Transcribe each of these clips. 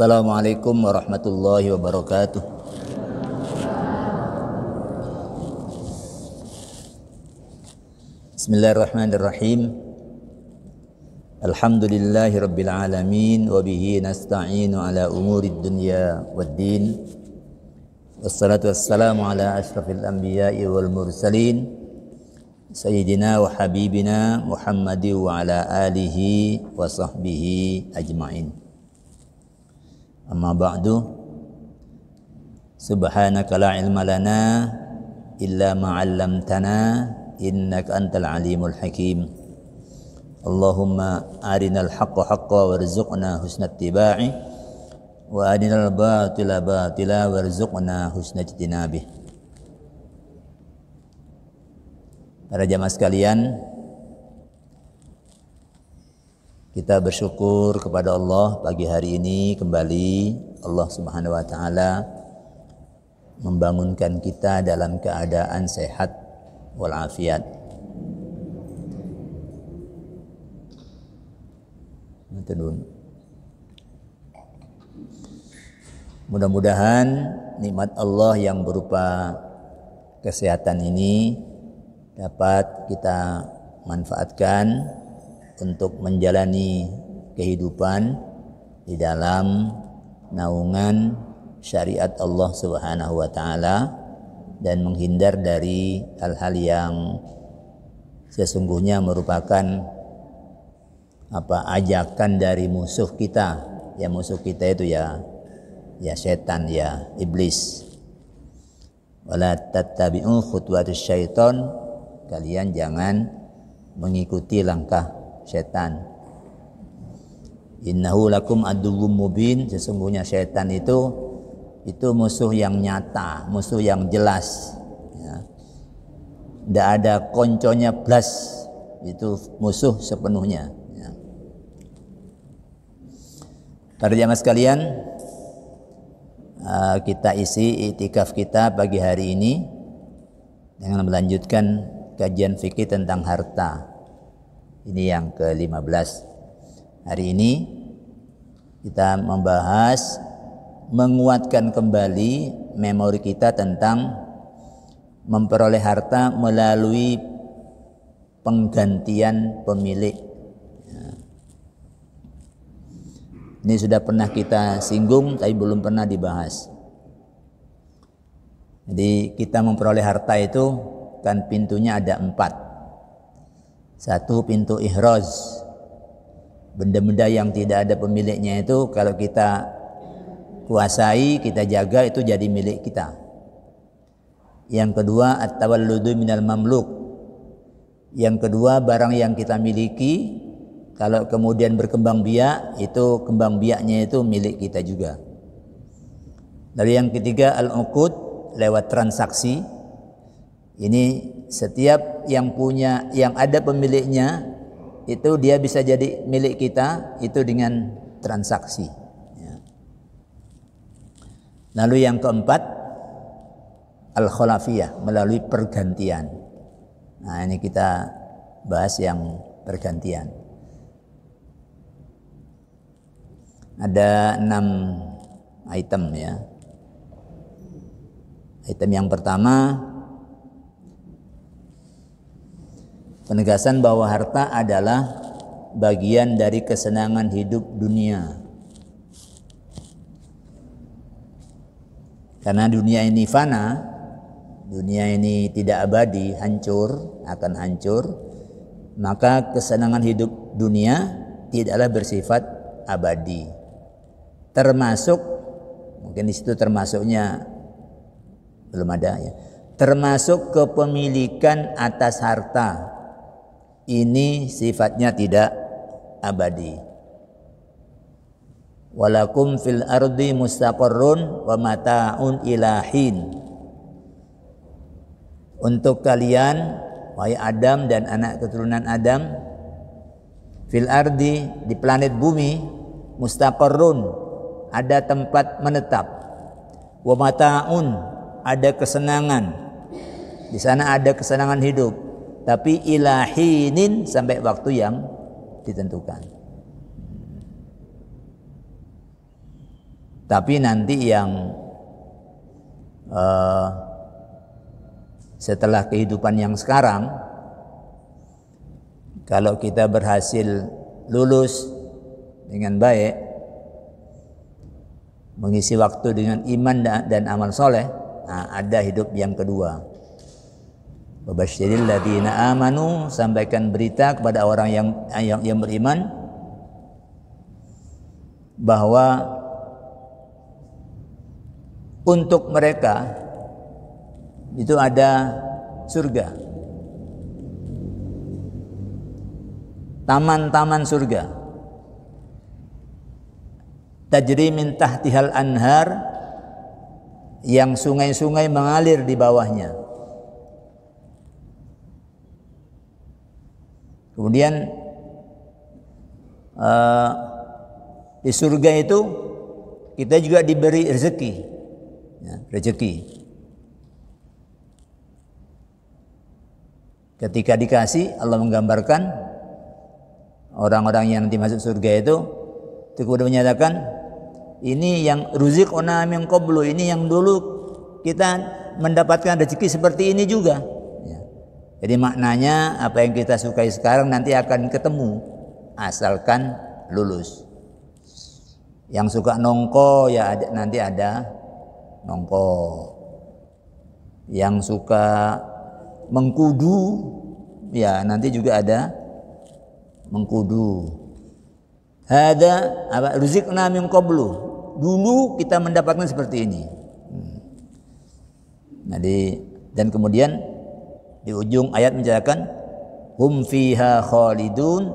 Assalamualaikum warahmatullahi wabarakatuh. Bismillahirrahmanirrahim. Alhamdulillahi rabbil alamin wa bihi nasta'inu ala umurid dunya waddin. Wassalatu wassalamu ala asyrafil anbiya'i wal mursalin sayyidina wa habibina Muhammadi wa ala alihi wa sahbihi ajma'in. Amma ba'du. Subhanaka la ilma lana illa ma 'allamtana innaka antal alimul hakim. Allahumma arinal haqqa haqqa warzuqna husnat tiba'i wa arinal batila batila warzuqna husnat ijtinabih. Para jamaah sekalian, kita bersyukur kepada Allah pagi hari ini kembali Allah Subhanahu wa taala membangunkan kita dalam keadaan sehat walafiat. Mudah-mudahan nikmat Allah yang berupa kesehatan ini dapat kita manfaatkan untuk menjalani kehidupan di dalam naungan syariat Allah Subhanahu wa taala dan menghindar dari hal-hal yang sesungguhnya merupakan ajakan dari musuh kita. Ya, musuh kita itu ya setan, ya iblis. Wala tattabi'u khutuwatis syaiton, kalian jangan mengikuti langkah setan. Innahu lakum aduwwum mubin, sesungguhnya setan itu musuh yang nyata, musuh yang jelas. Ya. Tidak ada konconya blas, itu musuh sepenuhnya. Ya. Para jamaah sekalian, kita isi iktikaf kita pagi hari ini dengan melanjutkan kajian fikih tentang harta. Ini yang ke-15. Hari ini kita membahas, menguatkan kembali memori kita tentang memperoleh harta melalui penggantian pemilik. Ini sudah pernah kita singgung tapi belum pernah dibahas. Jadi kita memperoleh harta itu kan pintunya ada 4. Satu, pintu ihraz. Benda-benda yang tidak ada pemiliknya itu kalau kita kuasai, kita jaga, itu jadi milik kita. Yang kedua, at-tawalludu minal mamluk. Yang kedua, barang yang kita miliki kalau kemudian berkembang biak, itu kembang biaknya itu milik kita juga. Lalu yang ketiga, al-uqud, lewat transaksi. Ini setiap yang ada pemiliknya itu dia bisa jadi milik kita itu dengan transaksi. Ya. Lalu yang keempat, al-khulafiyah, melalui pergantian. Nah, ini kita bahas yang pergantian. Ada 6 item ya. Item yang pertama, penegasan bahwa harta adalah bagian dari kesenangan hidup dunia. Karena dunia ini fana, dunia ini tidak abadi, akan hancur, maka kesenangan hidup dunia tidaklah bersifat abadi. Termasuk, mungkin di situ termasuknya belum ada ya. Termasuk kepemilikan atas harta. Ini sifatnya tidak abadi. Walakum fil ardi mustaqarrun wa mata'un ilahin. Untuk kalian, wahai Adam dan anak keturunan Adam, fil ardi, di planet bumi, mustaqarrun, ada tempat menetap. Wa mata'un, ada kesenangan. Di sana ada kesenangan hidup. Tapi ilahinin, sampai waktu yang ditentukan. Tapi nanti yang setelah kehidupan yang sekarang, kalau kita berhasil lulus dengan baik, mengisi waktu dengan iman dan amal soleh, ada hidup yang kedua. Wabasyiril ladzina amanu, sampaikan berita kepada orang yang beriman bahwa untuk mereka itu ada surga, taman-taman surga, tajri min tahtihal anhar, yang sungai-sungai mengalir di bawahnya. Kemudian di surga itu kita juga diberi rezeki, ya, rezeki. Ketika dikasih, Allah menggambarkan orang-orang yang nanti masuk surga itu kemudian menyatakan, ini yang ruziqna min qablu, ini yang dulu kita mendapatkan rezeki seperti ini juga. Ya. Jadi maknanya apa yang kita sukai sekarang nanti akan ketemu asalkan lulus. Yang suka nongko ya nanti ada nongko. Yang suka mengkudu ya nanti juga ada mengkudu. Hada apa rizqna min qablu, dulu kita mendapatkan seperti ini. Dan kemudian di ujung ayat menjelaskan hum fiha khalidun,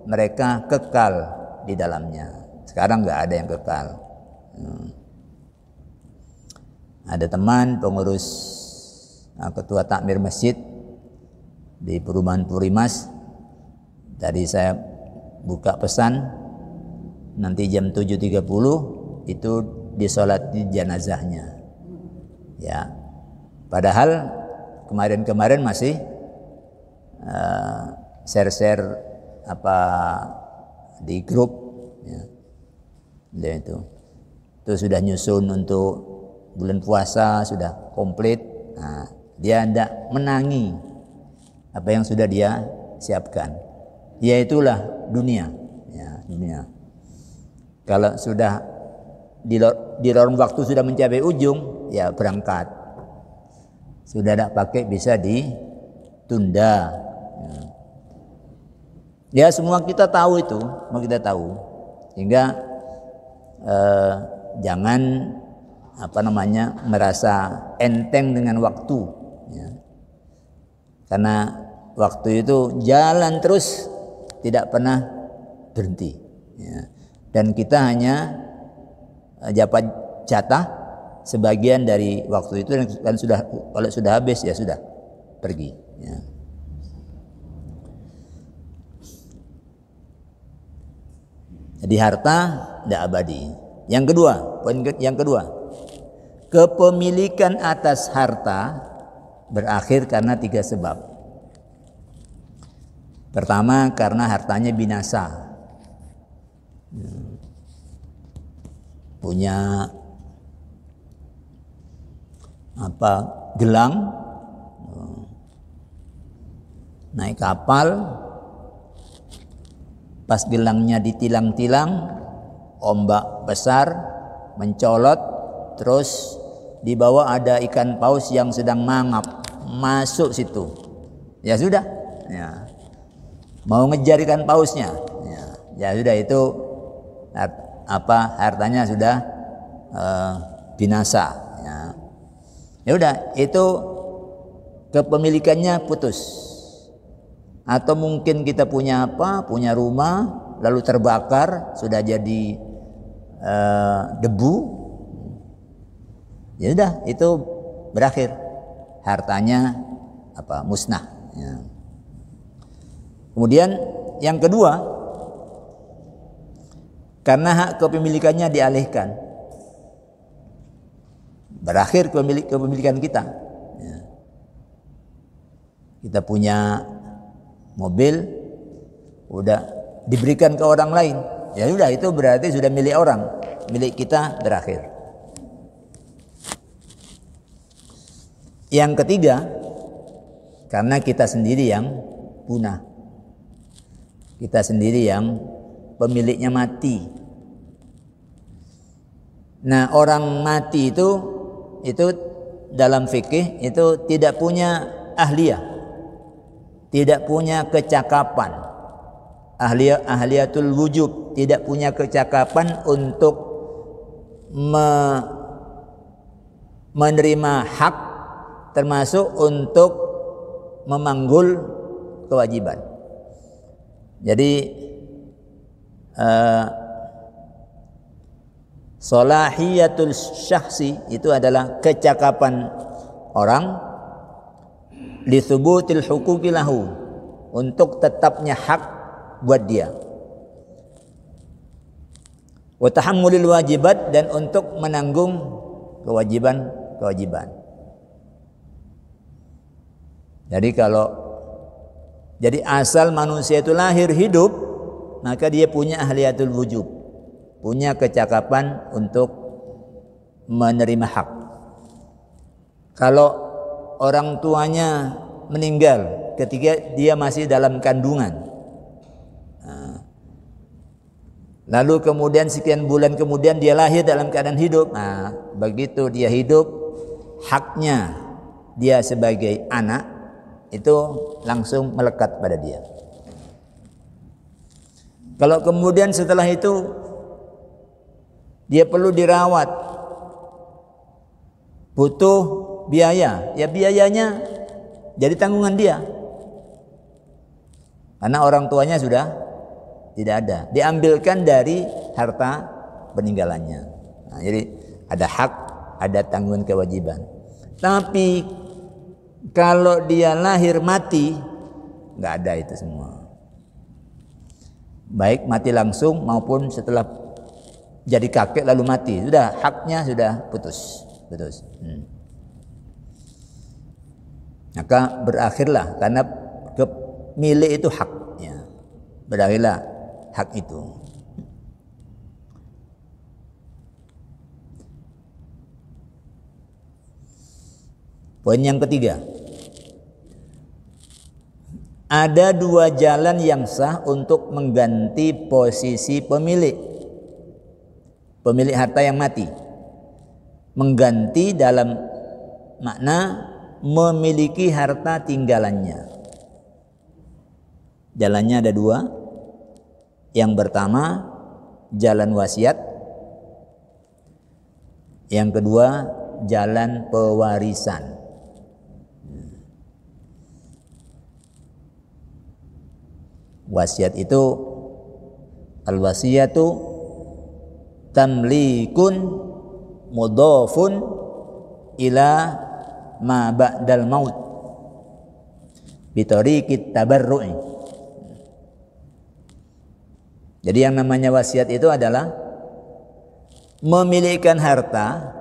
mereka kekal di dalamnya. Sekarang nggak ada yang kekal. Ada teman pengurus ketua takmir masjid di perumahan Purimas, tadi saya buka pesan nanti jam 7.30 itu disolati jenazahnya, ya. Padahal kemarin masih share apa di grup, ya. Dan itu sudah nyusun untuk bulan puasa, sudah komplit. Nah, dia tidak menangi apa yang sudah dia siapkan. Yaitulah dunia, ya, dunia. Kalau sudah di lorong waktu sudah mencapai ujung, ya berangkat. Sudah tidak pakai bisa ditunda. Ya semua kita tahu itu, semua kita tahu. Sehingga jangan merasa enteng dengan waktu, ya. Karena waktu itu jalan terus, tidak pernah berhenti, ya. Dan kita hanya dapat jatah sebagian dari waktu itu, dan sudah, kalau sudah habis ya sudah pergi, ya. Jadi harta tidak abadi. Yang kedua, poin yang kedua, kepemilikan atas harta berakhir karena 3 sebab. Pertama, karena hartanya binasa. Punya gelang, naik kapal, pas gelangnya ditilang-tilang, ombak besar mencolot, terus di bawah ada ikan paus yang sedang mangap, masuk situ, ya sudah, ya. Mau ngejar ikan pausnya, ya sudah, itu hartanya sudah binasa, ya. Ya udah, itu kepemilikannya putus. Atau mungkin kita punya punya rumah lalu terbakar, sudah jadi debu, ya udah, itu berakhir, hartanya musnah, ya. Kemudian yang kedua, karena hak kepemilikannya dialihkan, berakhir kepemilikan kita, ya. Kita punya mobil, udah diberikan ke orang lain, ya sudah, itu berarti sudah milik orang, milik kita berakhir. Yang ketiga, karena kita sendiri yang punah. Kita sendiri yang pemiliknya mati. Nah, orang mati itu dalam fikih itu tidak punya ahliyah, tidak punya kecakapan. Ahliyatul wujub, tidak punya kecakapan untuk menerima hak, termasuk untuk memanggul kewajiban. Jadi salahiyatul syakhsi itu adalah kecakapan orang li thubutil huquqi lahu, untuk tetapnya hak buat dia, wa tahammulil wajibat, dan untuk menanggung kewajiban. Jadi asal manusia itu lahir hidup, maka dia punya ahliyatul wujub, punya kecakapan untuk menerima hak. Kalau orang tuanya meninggal ketika dia masih dalam kandungan, lalu kemudian sekian bulan kemudian dia lahir dalam keadaan hidup, nah begitu dia hidup, haknya dia sebagai anak itu langsung melekat pada dia. Kalau kemudian setelah itu dia perlu dirawat, butuh biaya, ya biayanya jadi tanggungan dia, karena orang tuanya sudah tidak ada, diambilkan dari harta peninggalannya. Nah, jadi ada hak, ada tanggungan kewajiban. Tapi kalau dia lahir mati, nggak ada itu semua. Baik mati langsung maupun setelah jadi kakek lalu mati, sudah haknya sudah putus. Maka berakhirlah, karena milik itu haknya, berakhirlah hak itu. Poin yang ketiga, ada dua jalan yang sah untuk mengganti posisi pemilik harta yang mati. Mengganti dalam makna memiliki harta tinggalannya. Jalannya ada dua. Yang pertama, jalan wasiat. Yang kedua, jalan pewarisan. Wasiat itu, al-wasiyatu tamlikun mudhafun ila ma ba'dal maut bitariqit tabarru'i. Jadi yang namanya wasiat itu adalah memilikan harta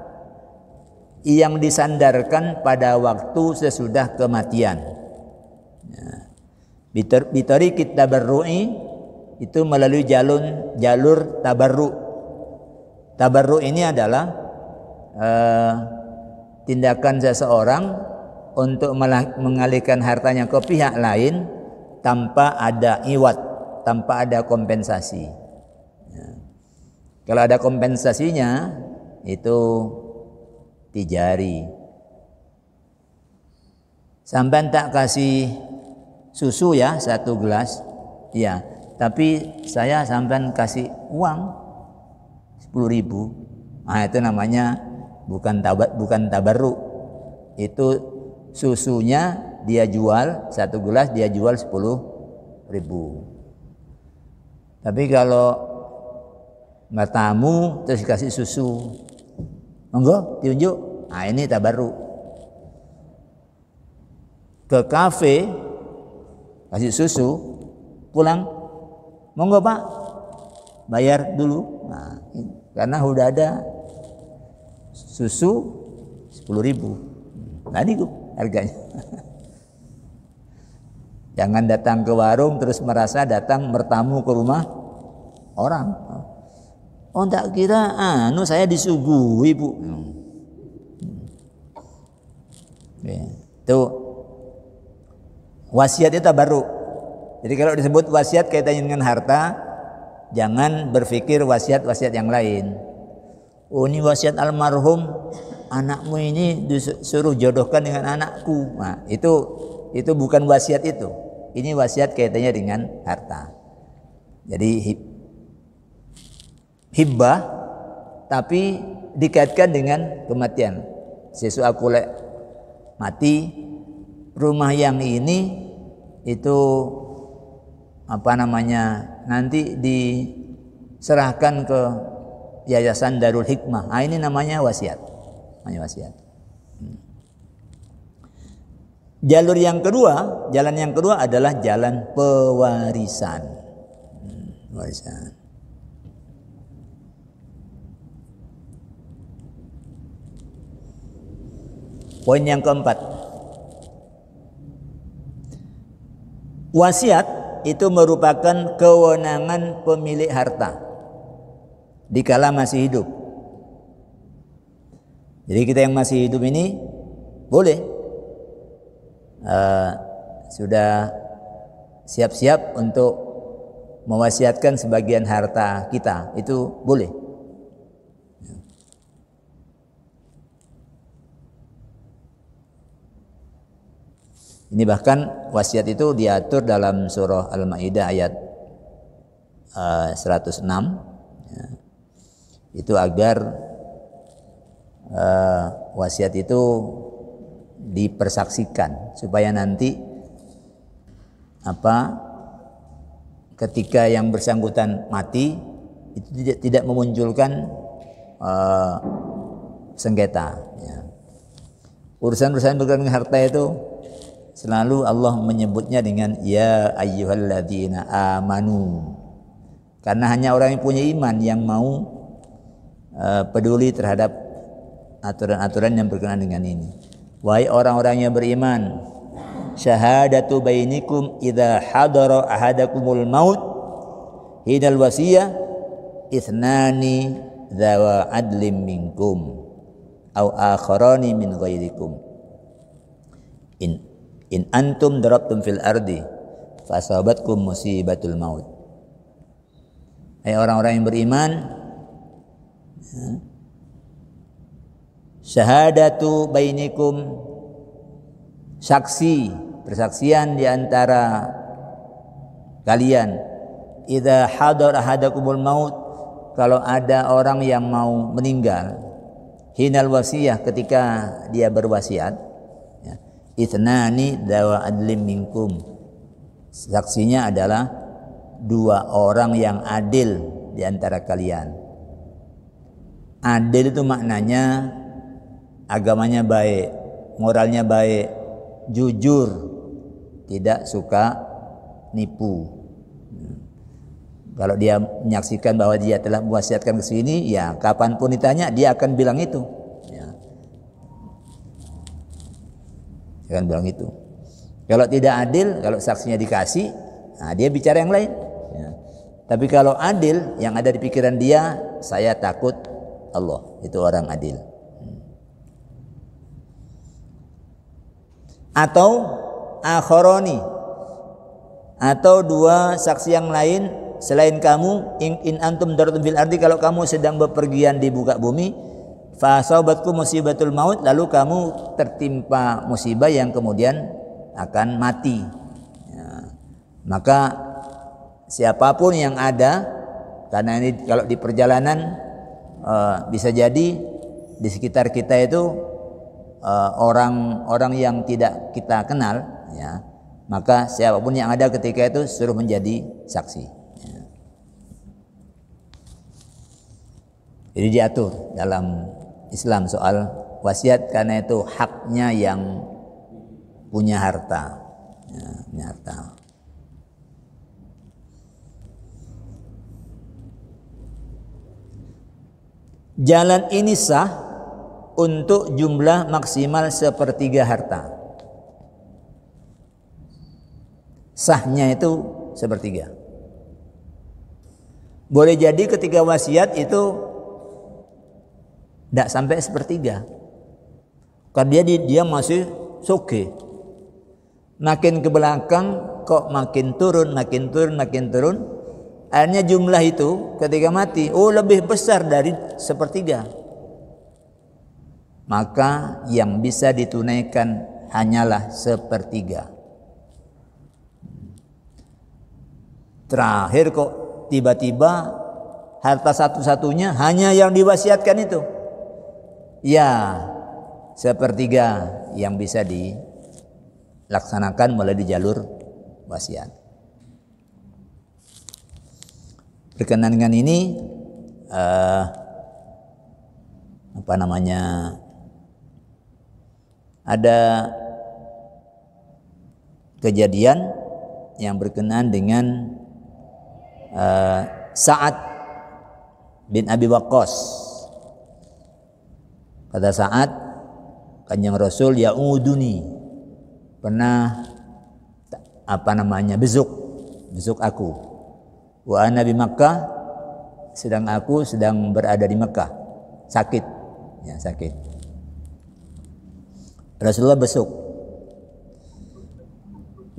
yang disandarkan pada waktu sesudah kematian. Bitariqit tabarru'i itu melalui jalur tabarru. Tabarru ini adalah tindakan seseorang untuk mengalihkan hartanya ke pihak lain tanpa ada iwat, tanpa ada kompensasi. Kalau ada kompensasinya itu tijari. Sampai tak kasih susu ya 1 gelas, ya, tapi saya sampai kasih uang 10.000. Nah, itu namanya bukan tabarru. Itu susunya dia jual 1 gelas, dia jual 10.000. Tapi kalau nggak tamu terus kasih susu, monggo diunjuk, nah ini tabarru. Ke kafe kasih susu, pulang, monggo Pak, bayar dulu. Nah, karena udah ada susu 10.000. Nah ini harganya. Jangan datang ke warung terus merasa datang bertamu ke rumah orang. Oh tak kira saya disuguhi Bu. Itu wasiat itu baru. Jadi kalau disebut wasiat kaitannya dengan harta, jangan berpikir wasiat-wasiat yang lain. Oh ini wasiat almarhum, anakmu ini disuruh jodohkan dengan anakku. Nah, itu bukan wasiat itu. Ini wasiat kaitannya dengan harta. Jadi hibbah tapi dikaitkan dengan kematian. Sesu aku mati, rumah yang ini itu nanti diserahkan ke Yayasan Darul Hikmah. Ini namanya wasiat. Jalan yang kedua adalah jalan pewarisan. Warisan. Poin yang keempat. Wasiat itu merupakan kewenangan pemilik harta dikala masih hidup. Jadi kita yang masih hidup ini boleh sudah siap-siap untuk mewasiatkan sebagian harta kita, itu boleh. Ini bahkan wasiat itu diatur dalam surah Al-Maidah ayat 106. Itu agar wasiat itu dipersaksikan supaya nanti ketika yang bersangkutan mati itu tidak memunculkan sengketa. Urusan-urusan berkaitan dengan harta itu selalu Allah menyebutnya dengan ya ayyuhalladzina amanu. Karena hanya orang yang punya iman yang mau peduli terhadap aturan-aturan yang berkenaan dengan ini. Wahai orang-orang yang beriman, syahadatu bainikum idza hadara ahadakumul maut hinal wasiyah ithnani dzawa adlim minkum au akharani min ghairikum in antum darabtum fil ardi fasabatkum musibatul maut. Hai orang-orang yang beriman, syahadatu bainikum, persaksian di antara kalian, idza hadar ahadakumul maut, kalau ada orang yang mau meninggal, hinal wasiyah, ketika dia berwasiat, ithnani dawa adlim minkum, saksinya adalah 2 orang yang adil di antara kalian. Adil itu maknanya agamanya baik, moralnya baik, jujur, tidak suka nipu. Kalau dia menyaksikan bahwa dia telah mewasiatkan ke sini, ya kapanpun ditanya dia akan bilang itu. Dia akan bilang itu. Kalau tidak adil, kalau saksinya dikasih, dia bicara yang lain. Tapi kalau adil, yang ada di pikiran dia, saya takut Allah, itu orang adil. Atau akharoni, atau 2 saksi yang lain selain kamu, in antum dartum fil ardi, kalau kamu sedang bepergian di muka bumi, fa asabatkum musibatul maut, lalu kamu tertimpa musibah yang kemudian akan mati. Maka siapapun yang ada, karena ini kalau di perjalanan bisa jadi di sekitar kita itu orang-orang yang tidak kita kenal, maka siapapun yang ada ketika itu suruh menjadi saksi. Jadi diatur dalam Islam soal wasiat, karena itu haknya yang punya harta, punya harta. Jalan ini sah untuk jumlah maksimal 1/3 harta. Sahnya itu 1/3. Boleh jadi ketika wasiat itu tidak sampai sepertiga. Karena dia masih soge. Makin ke belakang kok makin turun. Akhirnya jumlah itu ketika mati, lebih besar dari sepertiga. Maka yang bisa ditunaikan hanyalah sepertiga. Terakhir kok tiba-tiba harta satu-satunya hanya yang diwasiatkan itu. Ya, sepertiga yang bisa dilaksanakan melalui jalur wasiat. Berkenaan dengan ini, ada kejadian yang berkenaan dengan Sa'ad bin Abi Waqqas. Kata Sa'ad, Kanjeng Rasul ya'uduni, pernah besuk aku. Wa ana bi Makkah, sedang aku sedang berada di Mekah, sakit. Rasulullah besuk.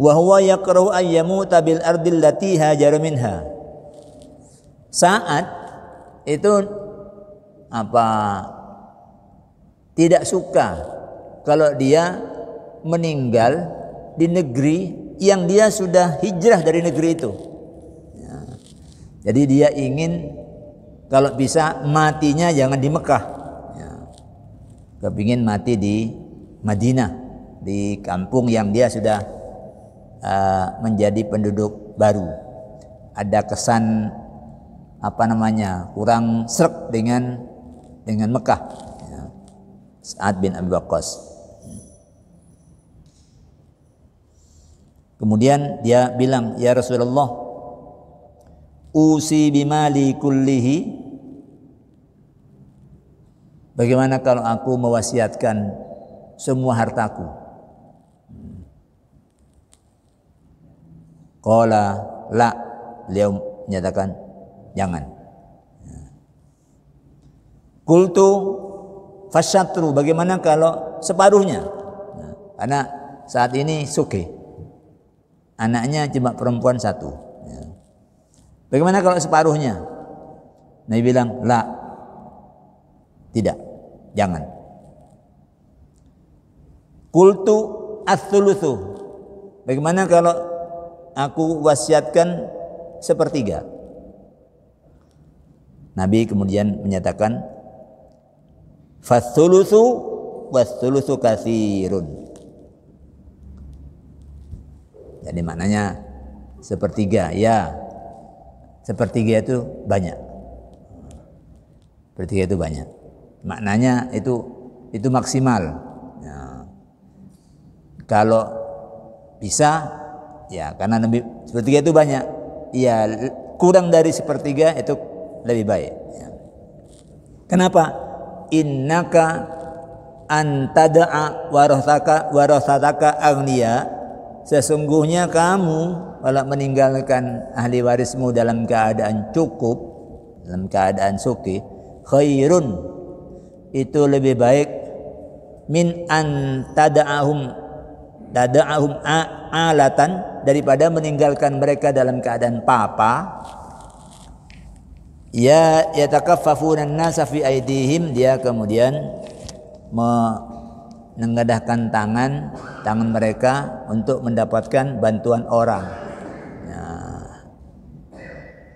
Wa huwa yakrahu ayyamuta bil ardil lati hajara minha. Saat itu tidak suka kalau dia meninggal di negeri yang dia sudah hijrah dari negeri itu. Ya. Jadi dia ingin kalau bisa matinya jangan di Mekah. Ya. Kepingin mati di Madinah, di kampung yang dia sudah menjadi penduduk baru. Ada kesan kurang srek dengan Mekah. Ya. Sa'ad bin Abi Waqqas. Kemudian dia bilang, ya Rasulullah, usi bimali kullihi. Bagaimana kalau aku mewasiatkan semua hartaku? Qala la, beliau menyatakan jangan. Qultu fasyatru, bagaimana kalau separuhnya? Karena saat ini suke, anaknya cuma perempuan satu. Bagaimana kalau separuhnya? Nabi bilang la, tidak, jangan. Qultu ats-tsulutsu, bagaimana kalau aku wasiatkan sepertiga? Nabi kemudian menyatakan fats-tsulutsu was-tsulutsu katsirun. Jadi maknanya sepertiga, ya sepertiga itu banyak. Sepertiga itu banyak. Maknanya itu maksimal. Ya. Kalau bisa, ya karena sepertiga itu banyak. Ya kurang dari sepertiga itu lebih baik. Ya. Kenapa? Innaka antada'a warasataka aghniya. Sesungguhnya kamu kalau meninggalkan ahli warismu dalam keadaan cukup, dalam keadaan suki, khairun, itu lebih baik min tada'ahum alatan, daripada meninggalkan mereka dalam keadaan papa. Ya yatakaffafunan nasa fi aidihim, dia kemudian menengadahkan tangan mereka untuk mendapatkan bantuan orang. Nah,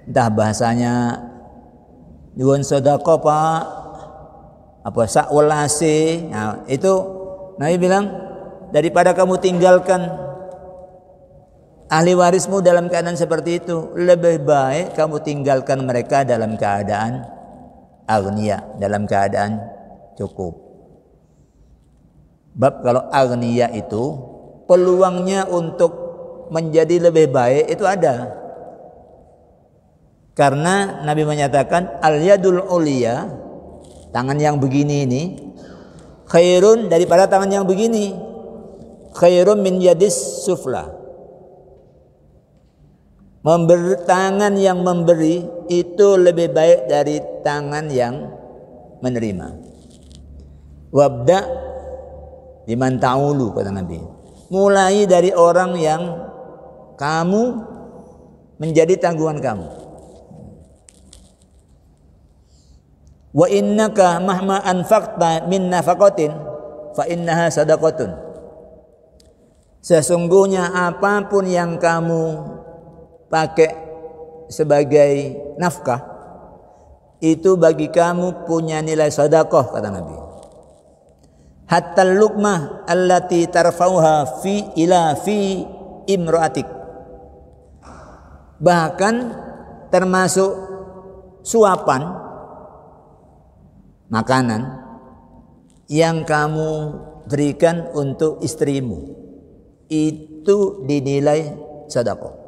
entah bahasanya nyuwun sedekah Pak, apa sakwelase. Nah, itu Nabi bilang daripada kamu tinggalkan ahli warismu dalam keadaan seperti itu, lebih baik kamu tinggalkan mereka dalam keadaan agniya, dalam keadaan cukup. Bab kalau agniya itu peluangnya untuk menjadi lebih baik itu ada. Karena Nabi menyatakan al-yadul uliya, tangan yang begini ini khairun daripada tangan yang begini, khairun min yadis sufla. Tangan yang memberi itu lebih baik dari tangan yang menerima. Wabda biman ta'ulu, kata Nabi. Mulai dari orang yang kamu menjadi tanggungan kamu. Wa innaka mahma anfaqta min nafaqatin fa innaha sadaqatun. Sesungguhnya apapun yang kamu pakai sebagai nafkah itu bagi kamu punya nilai sedekah, kata Nabi. Hatta luqmah allati tarfauha fi imra'atik. Bahkan termasuk suapan makanan yang kamu berikan untuk istrimu itu dinilai sedekah.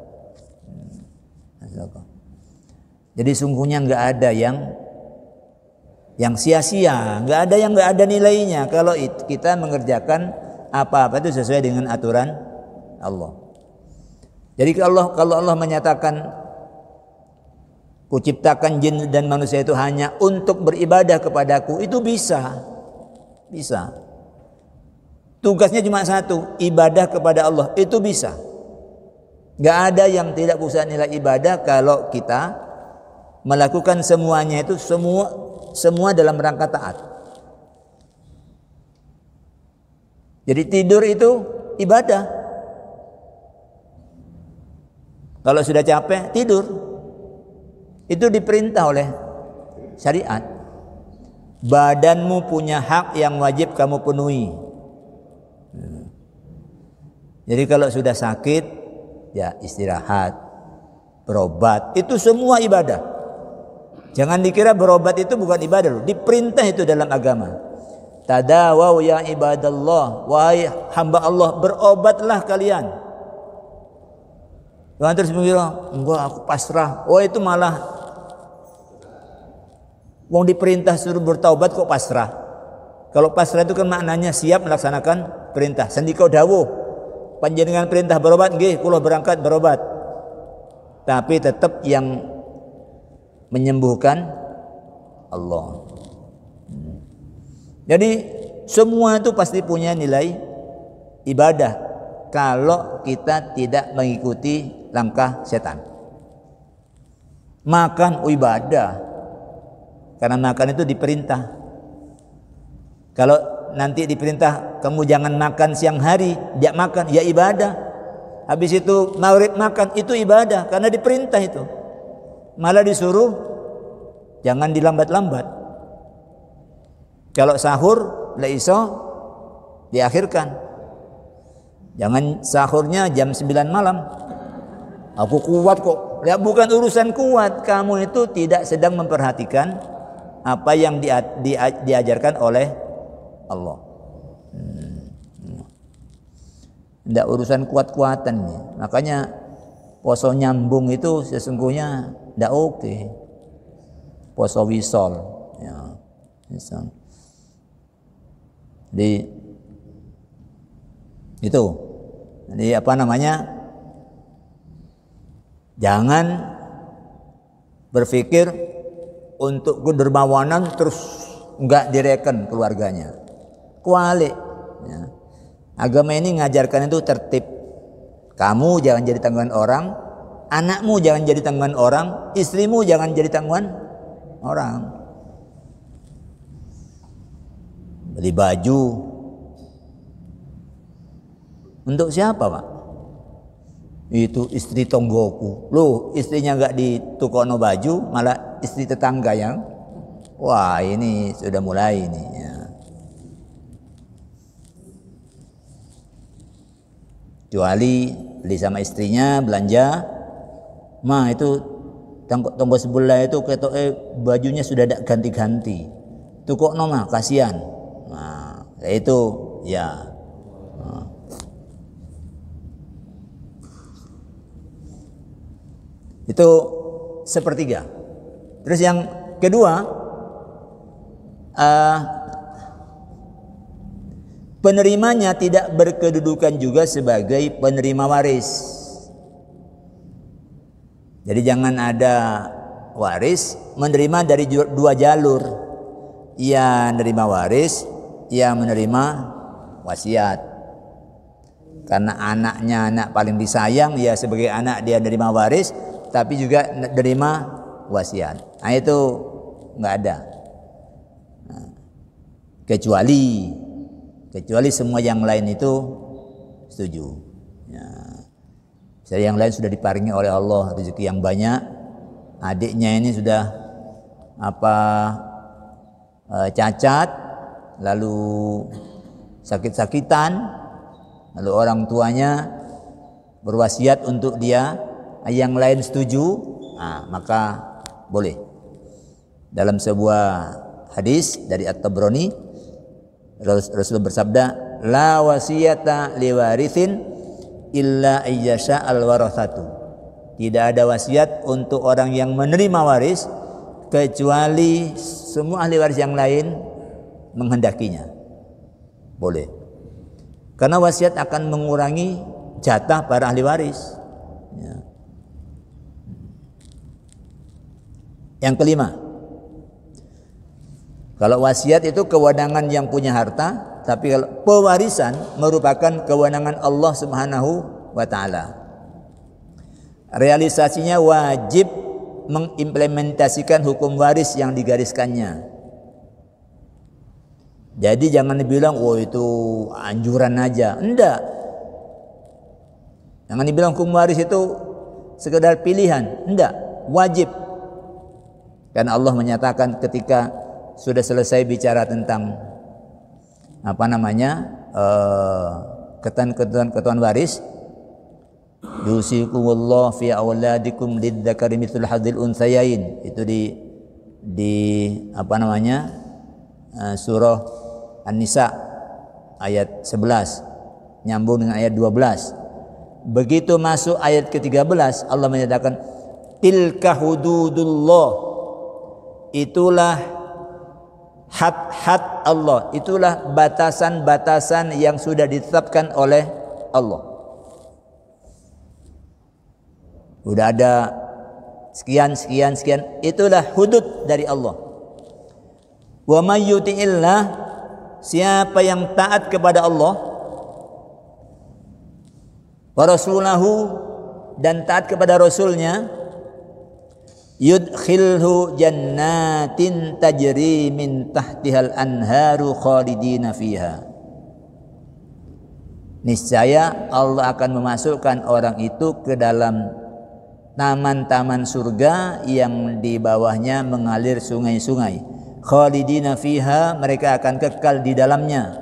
Jadi sungguhnya nggak ada yang sia-sia, nggak ada yang nggak ada nilainya kalau kita mengerjakan apa-apa itu sesuai dengan aturan Allah. Jadi kalau Allah menyatakan kuciptakan jin dan manusia itu hanya untuk beribadah kepadaku, itu bisa. Tugasnya cuma satu, ibadah kepada Allah, itu bisa. Nggak ada yang tidak bisa nilai ibadah kalau kita melakukan semuanya itu semua dalam rangka taat. Jadi tidur itu ibadah. Kalau sudah capek tidur, itu diperintah oleh syariat. Badanmu punya hak yang wajib kamu penuhi. Jadi kalau sudah sakit, ya istirahat, berobat, itu semua ibadah. Jangan dikira berobat itu bukan ibadah, diperintah itu dalam agama. Tadawau ya ibadallah, wahai hamba Allah, berobatlah kalian. Jangan terus mengira, enggak aku pasrah. Oh itu malah wong diperintah suruh bertaubat kok pasrah. Kalau pasrah itu kan maknanya siap melaksanakan perintah. Sendika dawuh, panjenengan perintah berobat, nggih kula berangkat berobat. Tapi tetap yang menyembuhkan Allah. Jadi semua itu pasti punya nilai ibadah kalau kita tidak mengikuti langkah setan. Makan ibadah, karena makan itu diperintah. Kalau nanti diperintah kamu jangan makan siang hari, dia makan, ya ibadah. Habis itu maghrib makan, itu ibadah karena diperintah itu. Malah disuruh jangan dilambat-lambat. Kalau sahur la iso diakhirkan. Jangan sahurnya jam 9 malam. Aku kuat kok. Ya bukan urusan kuat, kamu itu tidak sedang memperhatikan apa yang diajarkan oleh Allah. Tidak urusan kuat-kuatan nih. Makanya poso nyambung itu sesungguhnya tidak oke. Poso wisol, ya, misal. Jadi itu. Jadi apa namanya? Jangan berpikir untuk dermawanan terus enggak direken keluarganya. Kuali. Ya. Agama ini ngajarkan itu tertib. Kamu jangan jadi tanggungan orang, anakmu jangan jadi tanggungan orang, istrimu jangan jadi tanggungan orang. Beli baju untuk siapa, Pak? Itu istri tonggoku. Loh, istrinya enggak ditukono baju, malah istri tetangga yang wah, ini sudah mulai ini ya. Kecuali beli sama istrinya belanja, mah itu tonggo sebelah itu ketok bajunya sudah ada ganti-ganti. Tukokno mah kasihan. Nah, itu ya. Nah. Itu sepertiga. Terus yang kedua, penerimanya tidak berkedudukan juga sebagai penerima waris. Jadi jangan ada waris menerima dari dua jalur. Ia menerima waris, ia menerima wasiat. Karena anaknya anak paling disayang, ya sebagai anak dia menerima waris, tapi juga menerima wasiat. Nah itu nggak ada. Nah, kecuali semua yang lain itu setuju. Ya. Misalnya yang lain sudah diparingi oleh Allah rezeki yang banyak, adiknya ini sudah cacat, lalu sakit-sakitan, lalu orang tuanya berwasiat untuk dia, yang lain setuju, maka boleh. Dalam sebuah hadis dari At-Tabrani, Rasul bersabda, la wasiyata liwarithin illa ayyasha al-warathatu. Tidak ada wasiat untuk orang yang menerima waris kecuali semua ahli waris yang lain menghendakinya. Boleh. Karena wasiat akan mengurangi jatah para ahli waris. Ya. Yang kelima, kalau wasiat itu kewenangan yang punya harta, tapi kalau pewarisan merupakan kewenangan Allah Subhanahu wa taala. Realisasinya wajib mengimplementasikan hukum waris yang digariskannya. Jadi jangan dibilang, oh itu anjuran aja. Enggak. Jangan dibilang hukum waris itu sekedar pilihan. Enggak, wajib. Karena Allah menyatakan ketika sudah selesai bicara tentang ketentuan waris, yusikumullah fi auladikum lidzakari mithlu hadzil unthayain. Itu di surah An-Nisa ayat 11 nyambung dengan ayat 12. Begitu masuk ayat ke-13, Allah menyatakan tilka hududullah, itulah had-had Allah, itulah batasan-batasan yang sudah ditetapkan oleh Allah. Udah ada sekian, itulah hudud dari Allah. Wa may yuti'illah, siapa yang taat kepada Allah, wa rasulahu, dan taat kepada rasulnya, yudkhilhu jannatin tajri min tahtihal anharu khalidina fiha. Niscaya Allah akan memasukkan orang itu ke dalam taman-taman surga yang di bawahnya mengalir sungai-sungai. Khalidina fiha, mereka akan kekal di dalamnya.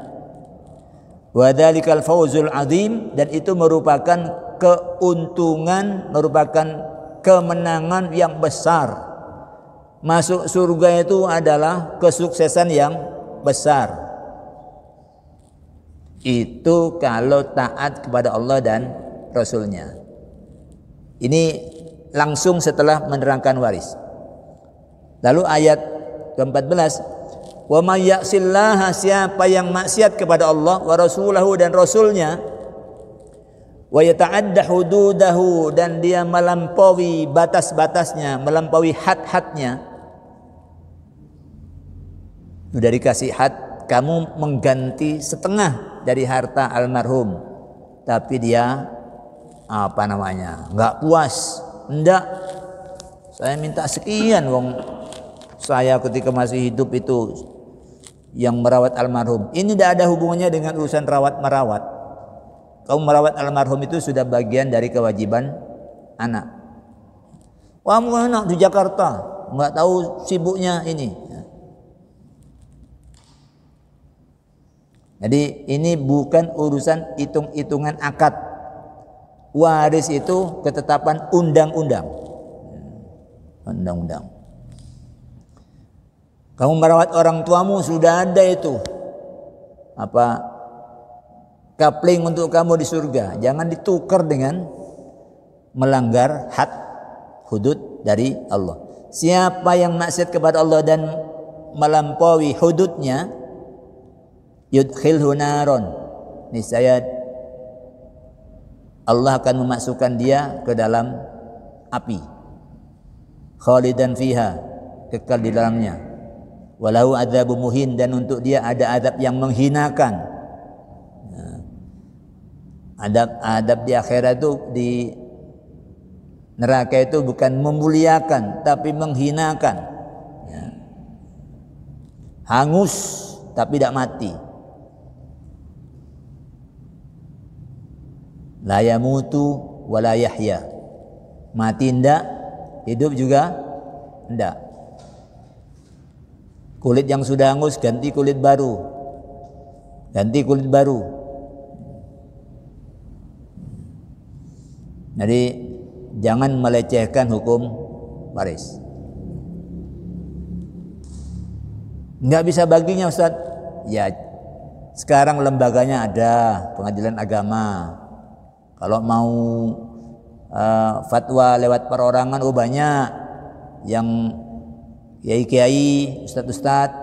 Wa dzalikal fawzul azim, dan itu merupakan keuntungan, merupakan kemenangan yang besar. Masuk surga itu adalah kesuksesan yang besar. Itu kalau taat kepada Allah dan Rasulnya. Ini langsung setelah menerangkan waris. Lalu ayat ke-14, wa may ya'sillaha, siapa yang maksiat kepada Allah wa rasulahu, dan rasulnya, wa yata'adda hududahu, dan dia melampaui batas-batasnya, melampaui had-hadnya. Sudah dikasih had, kamu mengganti setengah dari harta almarhum, tapi dia nggak puas. Enggak, saya minta sekian, wong saya ketika masih hidup itu yang merawat almarhum. Ini tidak ada hubungannya dengan urusan rawat merawat. Kamu merawat almarhum itu sudah bagian dari kewajiban anak. Kamu anak di Jakarta, nggak tahu sibuknya ini. Jadi ini bukan urusan hitung-hitungan akad. Waris itu ketetapan undang-undang. Undang-undang. Kamu merawat orang tuamu, sudah ada itu kapling untuk kamu di surga. Jangan ditukar dengan melanggar had hudud dari Allah. Siapa yang maksiat kepada Allah dan melampaui hududnya, yudkhilhu naron, niscaya Allah akan memasukkan dia ke dalam api. khalidan fiha, kekal di dalamnya. Walahu adzabun muhin, dan untuk dia ada azab yang menghinakan. Adab di akhirat itu, di neraka itu bukan memuliakan tapi menghinakan. Hangus tapi tidak mati. La yamutu wa la yahya. Mati ndak, hidup juga ndak. Kulit yang sudah hangus ganti kulit baru. Ganti kulit baru. Jadi jangan melecehkan hukum waris. Enggak bisa baginya Ustaz. Ya, sekarang lembaganya ada, pengadilan agama. Kalau mau fatwa lewat perorangan, banyak yang kiai-kiai, ustadz-ustadz.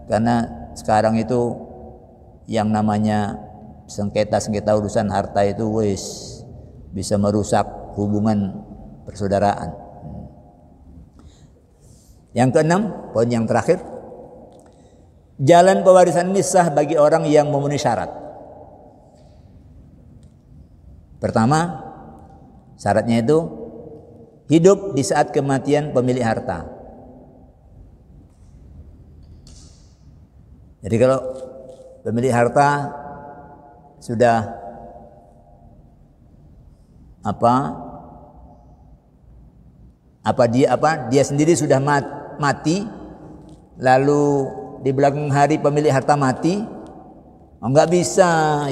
Karena sekarang itu yang namanya sengketa urusan harta itu bisa merusak hubungan persaudaraan. Yang keenam, poin yang terakhir, jalan pewarisan ini sah bagi orang yang memenuhi syarat. Pertama, syaratnya itu hidup di saat kematian pemilik harta. Jadi kalau pemilik harta sudah dia sendiri sudah mati, lalu di belakang hari pemilik harta mati, enggak bisa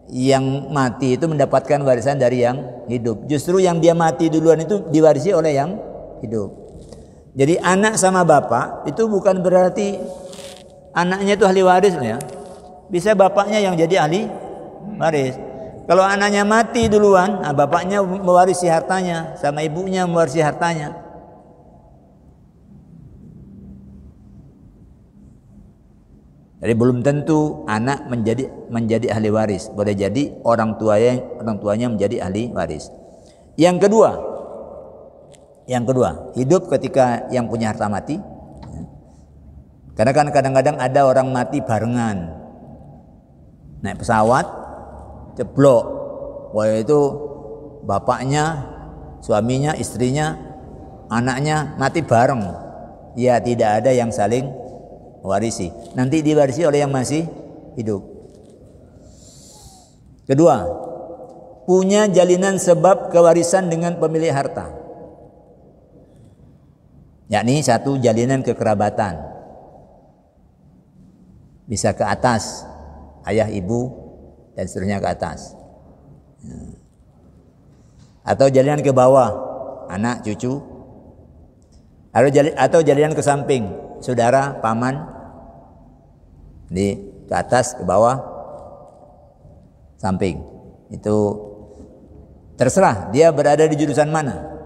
yang mati itu mendapatkan warisan dari yang hidup. Justru yang dia mati duluan itu diwarisi oleh yang hidup. Jadi anak sama bapak itu bukan berarti anaknya itu ahli waris ya. Bisa bapaknya yang jadi ahli waris. Kalau anaknya mati duluan, bapaknya mewarisi hartanya, sama ibunya mewarisi hartanya. Jadi belum tentu anak menjadi ahli waris. Boleh jadi orang tuanya menjadi ahli waris. Yang kedua, hidup ketika yang punya harta mati. Karena kan kadang-kadang ada orang mati barengan. Naik pesawat, ceblok. Wah, itu bapaknya, suaminya, istrinya, anaknya mati bareng. Ya, tidak ada yang saling warisi. Nanti diwarisi oleh yang masih hidup. Kedua, punya jalinan sebab kewarisan dengan pemilik harta. Yakni satu, jalinan kekerabatan. Bisa ke atas, ayah, ibu, dan seterusnya ke atas. Atau jalinan ke bawah, anak, cucu. Atau jalinan ke samping, saudara, paman. Ke atas, ke bawah, samping. Itu terserah dia berada di jurusan mana.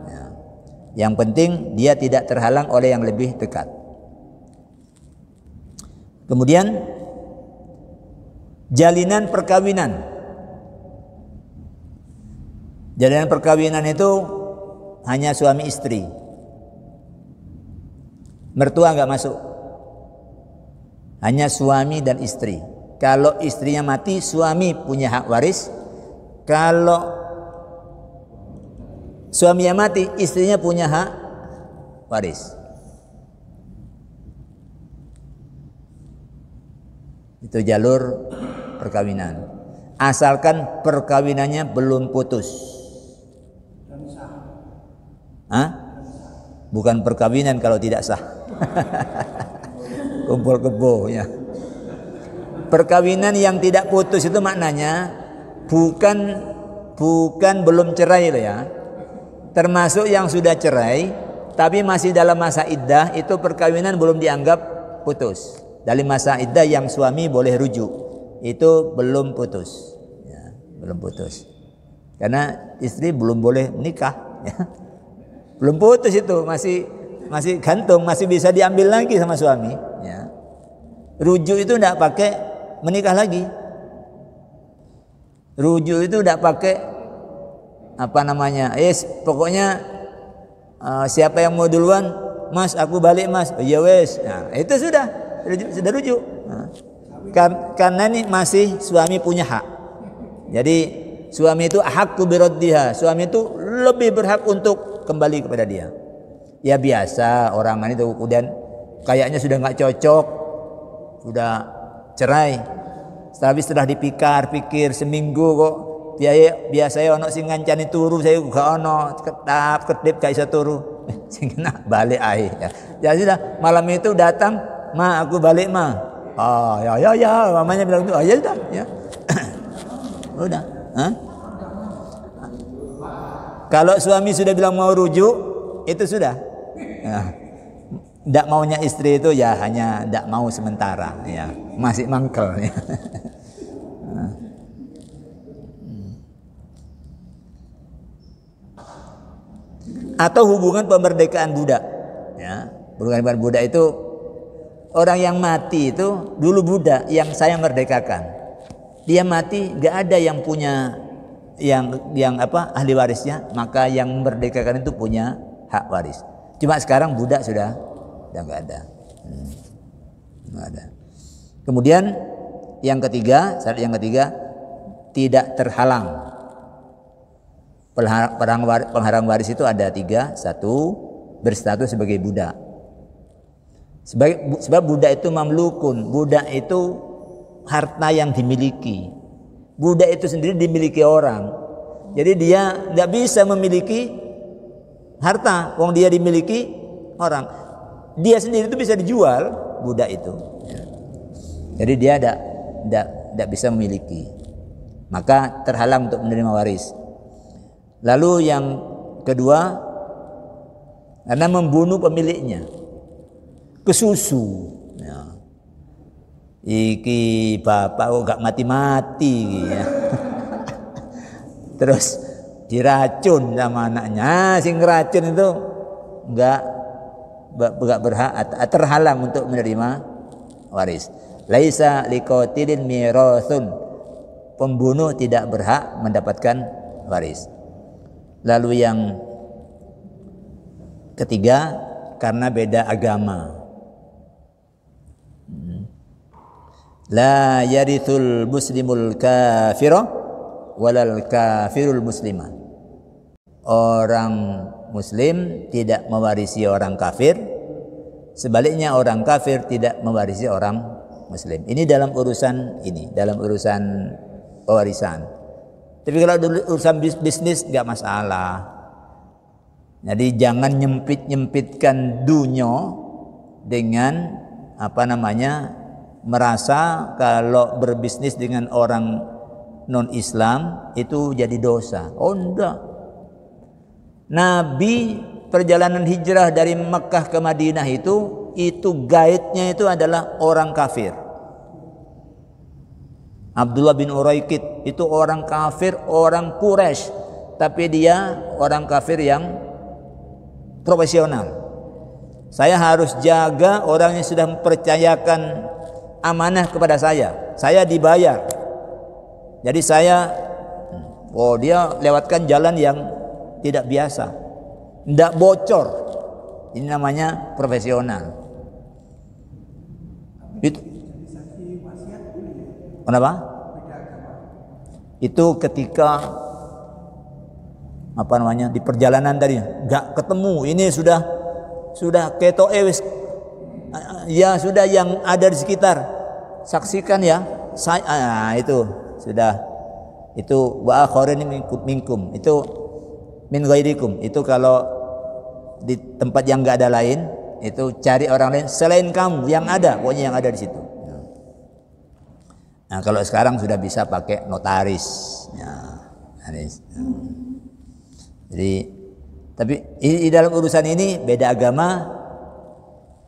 Yang penting dia tidak terhalang oleh yang lebih dekat. Kemudian jalinan perkawinan. Jalinan perkawinan itu hanya suami istri. Mertua enggak masuk. Hanya suami dan istri. Kalau istrinya mati, suami punya hak waris. Kalau suaminya mati, istrinya punya hak waris. Itu jalur perkawinan. Asalkan perkawinannya belum putus. Bukan perkawinan kalau tidak sah. Kumpul kebo ya. Perkawinan yang tidak putus itu maknanya bukan belum cerai loh ya. Termasuk yang sudah cerai tapi masih dalam masa iddah, itu perkawinan belum dianggap putus. Dalam masa iddah yang suami boleh rujuk, itu belum putus ya, belum putus. Karena istri belum boleh menikah ya. Belum putus itu, masih gantung, masih bisa diambil lagi sama suami ya. Rujuk itu tidak pakai menikah lagi. Rujuk itu tidak pakai Pokoknya siapa yang mau duluan, Mas aku balik Mas. Oh iya wes. Nah, itu sudah rujuk. Nah, karena ini masih suami punya hak. Jadi suami itu haqqu biraddiha. Suami itu lebih berhak untuk kembali kepada dia. Ya biasa orang itu kemudian kayaknya sudah nggak cocok, sudah cerai. Tapi setelah dipikir seminggu kok biasa ono sing ngancani turu, saya gak ono kedip gak iso turu. Sing kena balik ae ya. Ya sudah, malam itu datang, "Ma, aku balik, Ma." Oh, ya, mamanya bilang itu. Oh, ya sudah, ya. Udah, Kalau suami sudah bilang mau rujuk, itu sudah. Ya. Ndak maunya istri itu ya hanya ndak mau sementara, ya. Masih mangkel, ya. Atau hubungan pemerdekakan budak, ya. Hubungan budak itu orang yang mati itu dulu budak yang saya merdekakan. Dia mati, gak ada yang punya yang ahli warisnya, maka yang merdekakan itu punya hak waris. Cuma sekarang budak sudah nggak ada. Nggak ada. Kemudian syarat yang ketiga tidak terhalang. Penghalang waris itu ada 3. 1, berstatus sebagai budak. Sebab budak itu mamlukun. Budak itu harta yang dimiliki. Budak itu sendiri dimiliki orang. Jadi dia tidak bisa memiliki harta, wong dia dimiliki orang. Dia sendiri itu bisa dijual, budak itu. Jadi dia tidak bisa memiliki. Maka terhalang untuk menerima waris. Lalu yang kedua, karena membunuh pemiliknya, kesusu. Ya. Iki bapak kok gak mati-mati, ya. Terus diracun sama anaknya, sing racun itu enggak berhak, terhalang untuk menerima waris. Laisa liqatilin mirathun, pembunuh tidak berhak mendapatkan waris. Lalu yang ketiga, karena beda agama. La yarithul muslimul kafira walal kafirul muslimah. Orang muslim tidak mewarisi orang kafir, sebaliknya orang kafir tidak mewarisi orang muslim. Ini dalam urusan pewarisan. Tapi kalau urusan bisnis nggak masalah. Jadi jangan nyempitkan dunia dengan merasa kalau berbisnis dengan orang non-Islam itu jadi dosa. Oh enggak. Nabi perjalanan hijrah dari Mekah ke Madinah itu guide-nya itu adalah orang kafir. Abdullah bin Uraikid itu orang kafir, orang Quraisy, tapi dia orang kafir yang profesional. Saya harus jaga orang yang sudah mempercayakan amanah kepada saya. Saya dibayar. Jadi dia lewatkan jalan yang tidak biasa, tidak bocor. Ini namanya profesional. Itu kenapa? Itu ketika di perjalanan tadi nggak ketemu. Ini sudah keto ya sudah yang ada di sekitar saksikan ya. Itu sudah, itu wa akharin minkum, itu min ghairikum. Itu kalau di tempat yang nggak ada lain, itu cari orang lain selain kamu yang ada, pokoknya yang ada di situ. Nah, kalau sekarang sudah bisa pakai notaris. Jadi, tapi di dalam urusan ini beda agama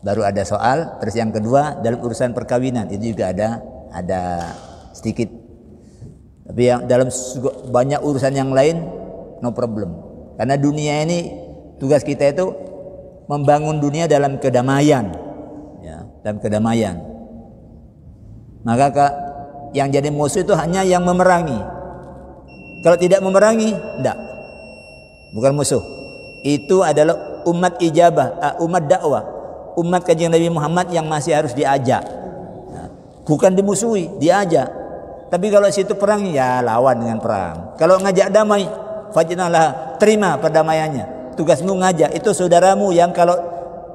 baru ada soal. Terus yang kedua dalam urusan perkawinan itu juga ada sedikit. Tapi yang dalam banyak urusan yang lain no problem. Karena dunia ini tugas kita itu membangun dunia dalam kedamaian, ya, dalam kedamaian. Maka yang jadi musuh itu hanya yang memerangi. Kalau tidak memerangi, enggak. bukan musuh. Itu adalah umat ijabah, umat dakwah, umat kanjeng Nabi Muhammad yang masih harus diajak. Bukan dimusuhi, diajak. Tapi kalau situ perang, ya lawan dengan perang. Kalau ngajak damai, fajnalah, terima perdamaiannya. Tugasmu ngajak, itu saudaramu yang kalau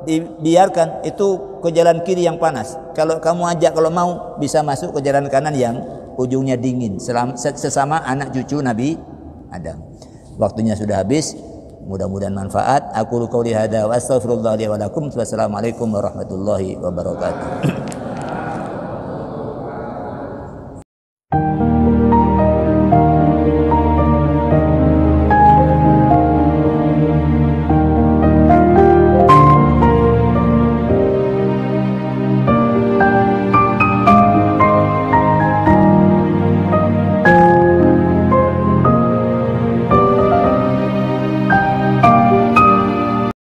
dibiarkan itu ke jalan kiri yang panas. Kalau kamu ajak, kalau mau bisa masuk ke jalan kanan yang ujungnya dingin. Sesama anak cucu Nabi Adam. Waktunya sudah habis. Mudah-mudahan manfaat. Aku qouli hadza wa astaghfirullah li wa lakum. Wassalamualaikum warahmatullahi wabarakatuh.